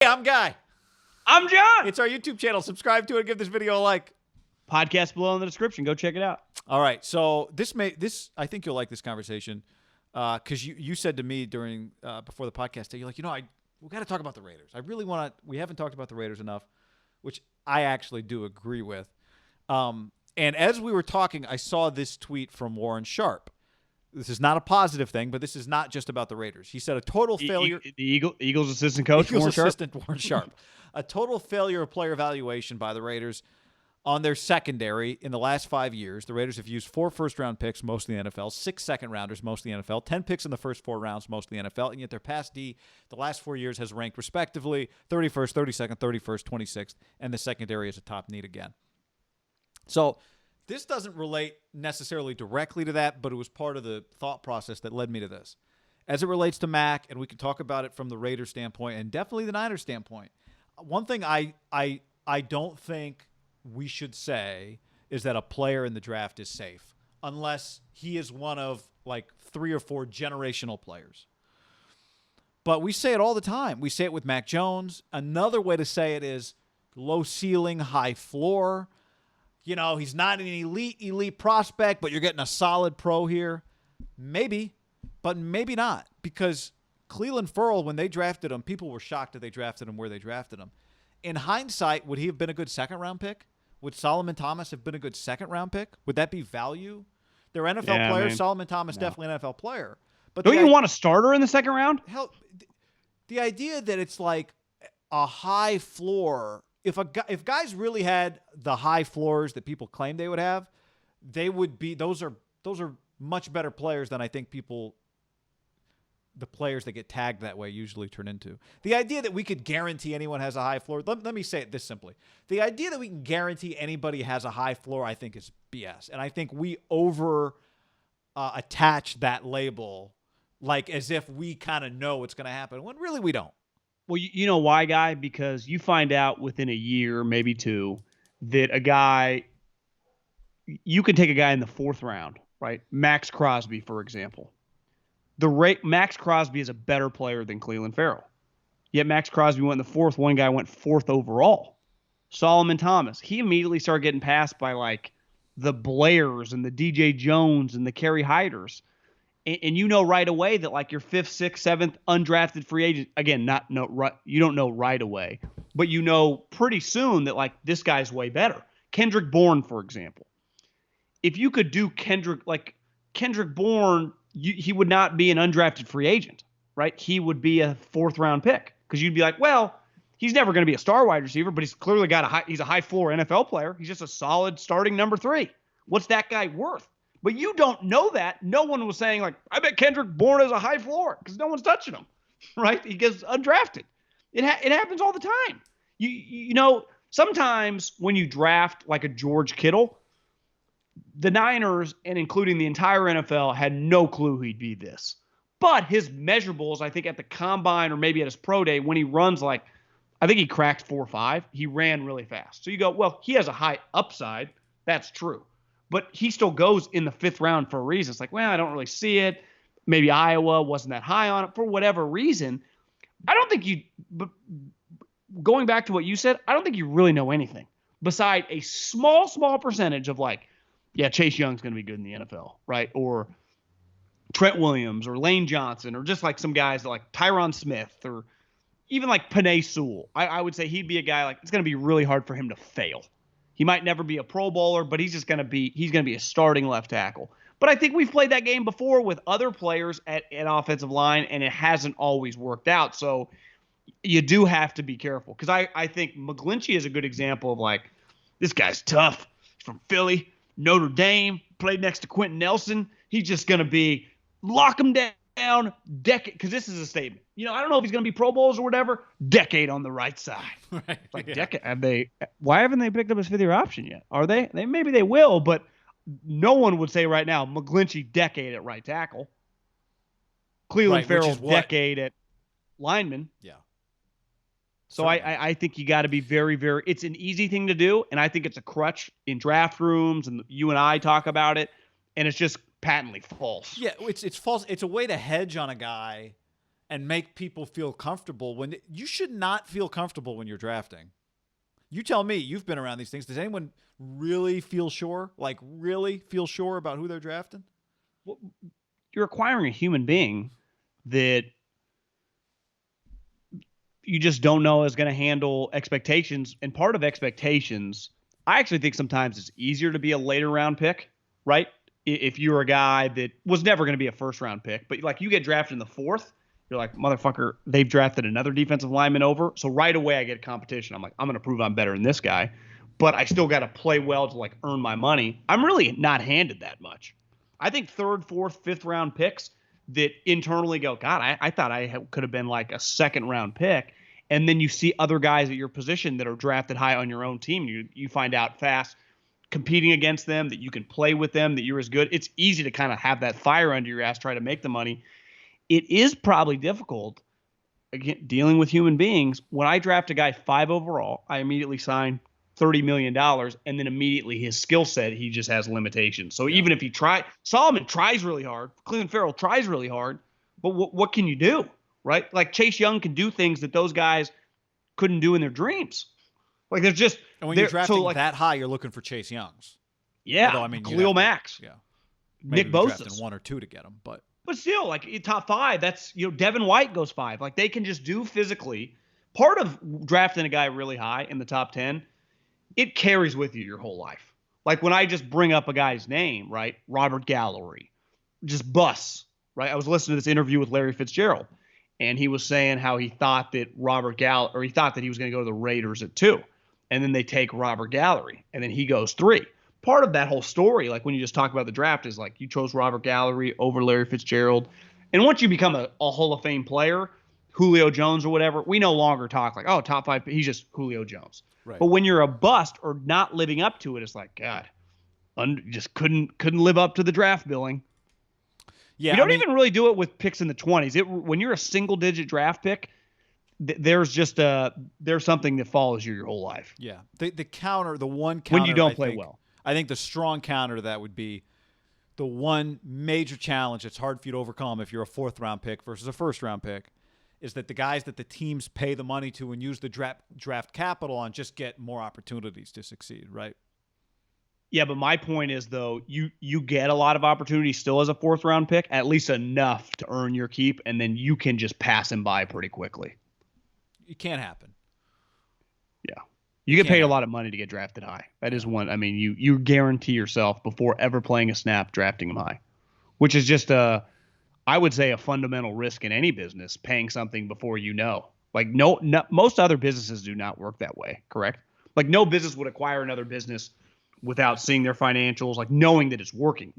Hey, I'm Guy. I'm John. It's our YouTube channel. Subscribe to it. Give this video a like. Podcast below in the description. Go check it out. All right. So this I think you'll like this conversation because you said to me during before the podcast, you're like, we got to talk about the Raiders. I really want to. We haven't talked about the Raiders enough, which I actually do agree with. And as we were talking, I saw this tweet from Warren Sharp. This is not a positive thing, but this is not just about the Raiders. He said a total failure. The Eagles assistant coach, Warren Sharp. A total failure of player evaluation by the Raiders on their secondary in the last 5 years. The Raiders have used 4 first-round picks, most in the NFL, 6 second-rounders, most in the NFL, 10 picks in the first 4 rounds, most in the NFL, and yet their pass D the last 4 years has ranked respectively 31st, 32nd, 31st, 26th, and the secondary is a top need again. So this doesn't relate necessarily directly to that, but it was part of the thought process that led me to this. As it relates to Mac, and we can talk about it from the Raiders standpoint and definitely the Niners standpoint, one thing I don't think we should say is that a player in the draft is safe unless he is one of like 3 or 4 generational players. But we say it all the time. We say it with Mac Jones. Another way to say it is low ceiling, high floor. He's not an elite prospect, but you're getting a solid pro here. Maybe, but maybe not, because Clelin Ferrell, when they drafted him, people were shocked that they drafted him where they drafted him. In hindsight, would he have been a good second-round pick? Would Solomon Thomas have been a good second-round pick? Would that be value? They're NFL players. Solomon Thomas, definitely an NFL player. But don't you want a starter in the second round? Hell, the idea that it's like a high floor. If guys really had the high floors that people claim they would have, they would be. Those are much better players than I think the players that get tagged that way usually turn into. The idea that we could guarantee anyone has a high floor, let me say it this simply. The idea that we can guarantee anybody has a high floor, I think, is BS. And I think we attach that label like as if we kind of know what's going to happen, when really we don't. Well, you know why, Guy? Because you find out within a year, maybe 2, that a guy, you could take a guy in the 4th round, right? Max Crosby, for example. Max Crosby is a better player than Clelin Ferrell. Yet Max Crosby went in the 4th. One guy went 4th overall. Solomon Thomas. He immediately started getting passed by like the Blairs and the DJ Jones and the Kerry Hyders. And right away that like your 5th, 6th, 7th undrafted free agent, again, you don't know right away, but pretty soon that like this guy's way better. Kendrick Bourne, for example. If you could do Kendrick Bourne, he would not be an undrafted free agent, right? He would be a 4th round pick because you'd be like, well, he's never going to be a star wide receiver, but he's clearly he's a high floor NFL player. He's just a solid starting number 3. What's that guy worth? But you don't know that. No one was saying like, I bet Kendrick Bourne has a high floor because no one's touching him, right? He gets undrafted. It happens all the time. Sometimes when you draft like a George Kittle, the Niners, and including the entire NFL, had no clue he'd be this. But his measurables, I think at the combine or maybe at his pro day, when he runs I think he cracked 4.5, he ran really fast. So you go, well, he has a high upside. That's true. But he still goes in the 5th round for a reason. It's like, well, I don't really see it. Maybe Iowa wasn't that high on it for whatever reason. I don't think but going back to what you said, I don't think you really know anything beside a small percentage of like, yeah, Chase Young's going to be good in the NFL, right? Or Trent Williams or Lane Johnson or just like some guys like Tyron Smith or even like Penei Sewell. I would say he'd be a guy like it's going to be really hard for him to fail. He might never be a Pro Bowler, but he's going to be a starting left tackle. But I think we've played that game before with other players at offensive line, and it hasn't always worked out. So you do have to be careful because I think McGlinchey is a good example of like, this guy's tough. He's from Philly, Notre Dame, played next to Quentin Nelson. He's just going to be lock him down, decade, because this is a statement. I don't know if he's going to be Pro Bowls or whatever. Decade on the right side. Right. Like decade. Why haven't they picked up his 5th-year option yet? Are they? Maybe they will, but no one would say right now McGlinchey decade at right tackle. Clelin Ferrell decade at lineman. Yeah. So I think you got to be very, very. It's an easy thing to do, and I think it's a crutch in draft rooms, and you and I talk about it, and it's just patently false. Yeah, it's false. It's a way to hedge on a guy and make people feel comfortable when you should not feel comfortable when you're drafting. You tell me, you've been around these things. Does anyone really feel sure? Like really feel sure about who they're drafting? Well, you're acquiring a human being that you just don't know is going to handle expectations. And part of expectations, I actually think sometimes it's easier to be a later round pick, right? If you're a guy that was never going to be a first round pick, but like you get drafted in the 4th, you're like, motherfucker, they've drafted another defensive lineman over. So right away I get competition. I'm like, I'm going to prove I'm better than this guy, but I still got to play well to like earn my money. I'm really not handed that much. I think 3rd, 4th, 5th round picks that internally go, God, I thought could have been like a 2nd round pick. And then you see other guys at your position that are drafted high on your own team. You find out fast competing against them, that you can play with them, that you're as good. It's easy to kind of have that fire under your ass, try to make the money. It is probably difficult, again, dealing with human beings. When I draft a guy 5 overall, I immediately sign $30 million, and then immediately his skill set, he just has limitations. So even if he Solomon tries really hard, Clelin Ferrell tries really hard, but what can you do, right? Like Chase Young can do things that those guys couldn't do in their dreams. Like there's just – and when you're drafting that high, you're looking for Chase Youngs. Yeah, although, I mean, Khalil Mack. Yeah. Nick Bosa. 1 or 2 to get him, but still, like in top 5, that's, Devin White goes 5. Like they can just do physically. Part of drafting a guy really high in the top 10, it carries with you your whole life. Like when I just bring up a guy's name, right? Robert Gallery, just busts, right? I was listening to this interview with Larry Fitzgerald, and he was saying how he thought that he thought that he was going to go to the Raiders at 2, and then they take Robert Gallery, and then he goes 3. Part of that whole story, like when you just talk about the draft, is like you chose Robert Gallery over Larry Fitzgerald. And once you become a Hall of Fame player, Julio Jones or whatever, we no longer talk like, oh, top 5, he's just Julio Jones. Right. But when you're a bust or not living up to it, it's like, God, just couldn't live up to the draft billing. Yeah, you don't even really do it with picks in the 20s. When you're a single-digit draft pick, there's something that follows you your whole life. Yeah, the one counter when you don't play well. I think the strong counter to that would be the one major challenge that's hard for you to overcome if you're a 4th round pick versus a 1st round pick is that the guys that the teams pay the money to and use the draft capital on just get more opportunities to succeed, right? Yeah, but my point is, though, you get a lot of opportunities still as a 4th round pick, at least enough to earn your keep, and then you can just pass him by pretty quickly. It can't happen. Yeah. You get paid a lot of money to get drafted high. That is one. I mean, you guarantee yourself before ever playing a snap drafting him high, which is just I would say a fundamental risk in any business, paying something before you know. Like no, most other businesses do not work that way, correct? Like no business would acquire another business without seeing their financials, like knowing that it's working.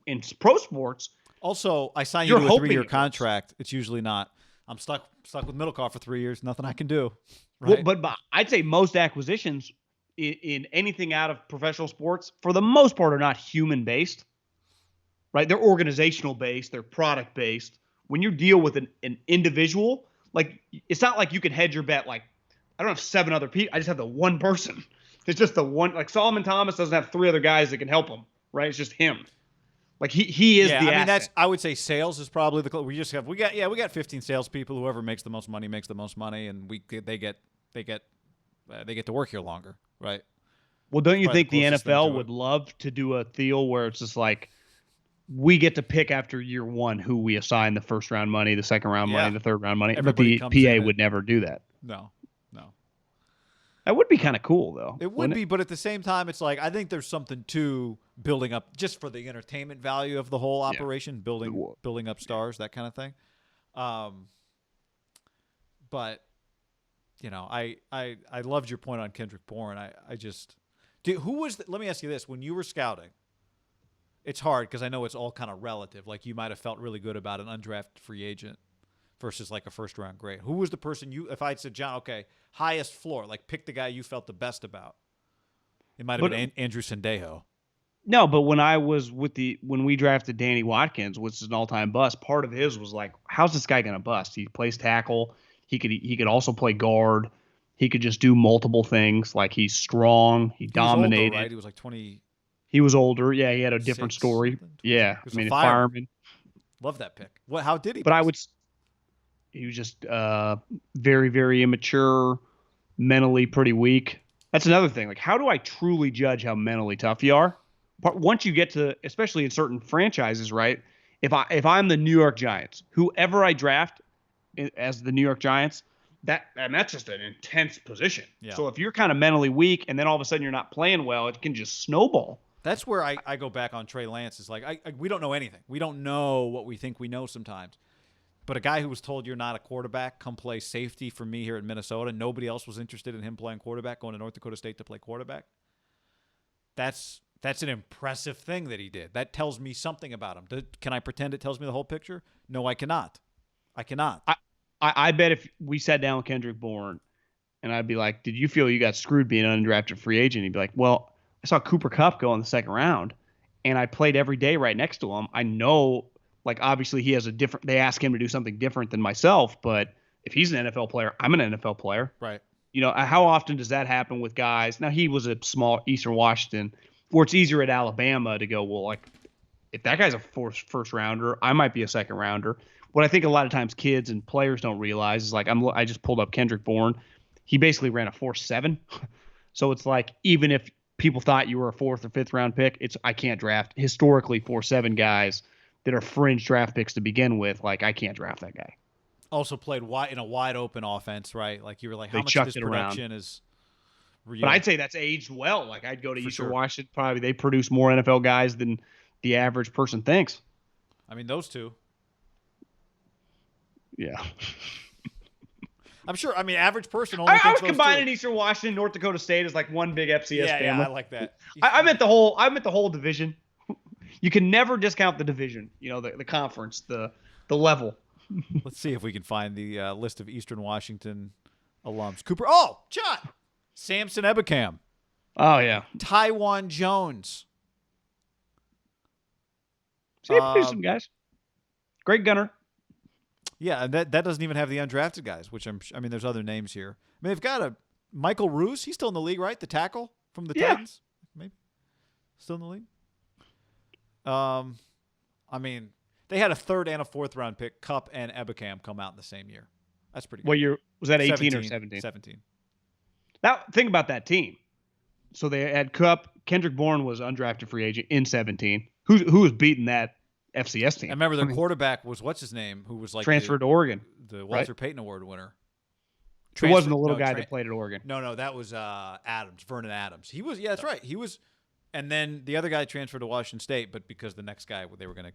In pro sports, also I sign you to a 3-year contract. It's usually not. I'm stuck with Middlekauff for 3 years. Nothing I can do. Right? Well, but I'd say most acquisitions in anything out of professional sports, for the most part, are not human based. Right? They're organizational based. They're product based. When you deal with an individual, like it's not like you can hedge your bet. Like I don't have 7 other people. I just have the one person. It's just the one. Like Solomon Thomas doesn't have 3 other guys that can help him. Right? It's just him. Like he is the asset. I would say sales is probably we got 15 salespeople. Whoever makes the most money makes the most money, and they get to work here longer, right? Well, don't you think the NFL would love to do a deal where it's just like we get to pick after year 1 who we assign the 1st round money, the 2nd round money, the 3rd round money, but the PA would never do that. No. That would be kind of cool, though. It would be, but at the same time, it's like I think there's something to building up just for the entertainment value of the whole operation, building up stars, that kind of thing. But I loved your point on Kendrick Bourne. Let me ask you this: when you were scouting, it's hard because I know it's all kind of relative. Like you might have felt really good about an undrafted free agent versus like a 1st round grade. Who was the person if I'd said, John, okay, highest floor, like pick the guy you felt the best about? It might have been Andrew Sendejo. No, but when we drafted Danny Watkins, which is an all-time bust, part of his was like, how's this guy going to bust? He plays tackle. He could also play guard. He could just do multiple things. Like he's strong. He dominated. Older, right? He was like 20. He was older. Yeah, he had a different story. Yeah, I mean, fireman. Love that pick. How did he? But bust? He was just very, very immature, mentally pretty weak. That's another thing. Like, how do I truly judge how mentally tough you are? Once you get to, especially in certain franchises, right? If I'm the New York Giants, whoever I draft as the New York Giants, that's just an intense position. Yeah. So if you're kind of mentally weak and then all of a sudden you're not playing well, it can just snowball. That's where I go back on Trey Lance. Is like we don't know anything. We don't know what we think we know sometimes. But a guy who was told you're not a quarterback, come play safety for me here in Minnesota. Nobody else was interested in him playing quarterback, going to North Dakota State to play quarterback. That's an impressive thing that he did. That tells me something about him. Can I pretend it tells me the whole picture? No, I cannot. I cannot. I bet if we sat down with Kendrick Bourne and I'd be like, did you feel you got screwed being an undrafted free agent? He'd be like, well, I saw Cooper Kupp go in the second round and I played every day right next to him. I know, like, obviously he has they ask him to do something different than myself, but if he's an NFL player, I'm an NFL player. Right. You know, how often does that happen with guys? Now, he was a small Eastern Washington, where it's easier at Alabama to go, well, like, if that guy's a first rounder, I might be a second rounder. What I think a lot of times kids and players don't realize is, like, I just pulled up Kendrick Bourne. He basically ran a 4.7. So it's like, even if people thought you were a fourth or fifth round pick, I can't draft historically 4.7 guys that are fringe draft picks to begin with. Like, I can't draft that guy. Also played in a wide open offense, right? Like, you were like, how They much of chucked his it around. production is real? But I'd say that's aged well. Like, I'd go to For Eastern sure. Washington. Probably they produce more NFL guys than the average person thinks. I mean, those two. Yeah. I'm sure. I mean, average person only I thinks was those combining two. Eastern Washington, North Dakota State as like one big FCS Yeah, family. I like that. I meant the whole division. You can never discount the division. You know, the conference, the level. Let's see if we can find the list of Eastern Washington alums. Cooper. Oh, John. Samson Ebukam. Oh yeah. Taiwan Jones. See, produce some guys. Great gunner. Yeah, and that doesn't even have the undrafted guys, which I mean, there's other names here. I mean, they've got a Michael Roos. He's still in the league, right? The tackle from the Titans, maybe still in the league. I mean, they had a third and a fourth round pick, Kupp and Ebukam, come out in the same year. That's pretty good. What year was that? 18 or 17? 17? 17. Now think about that team. So they had Kupp. Kendrick Bourne was undrafted free agent in 17. Who was beating that FCS team? I remember their quarterback was what's his name, who was like transferred to Oregon. the Walter Payton Award winner. It wasn't the little guy that played at Oregon. No, that was Adams, Vernon Adams. He was, yeah, that's right. He was, and then the other guy transferred to Washington State, but because the next guy they were going to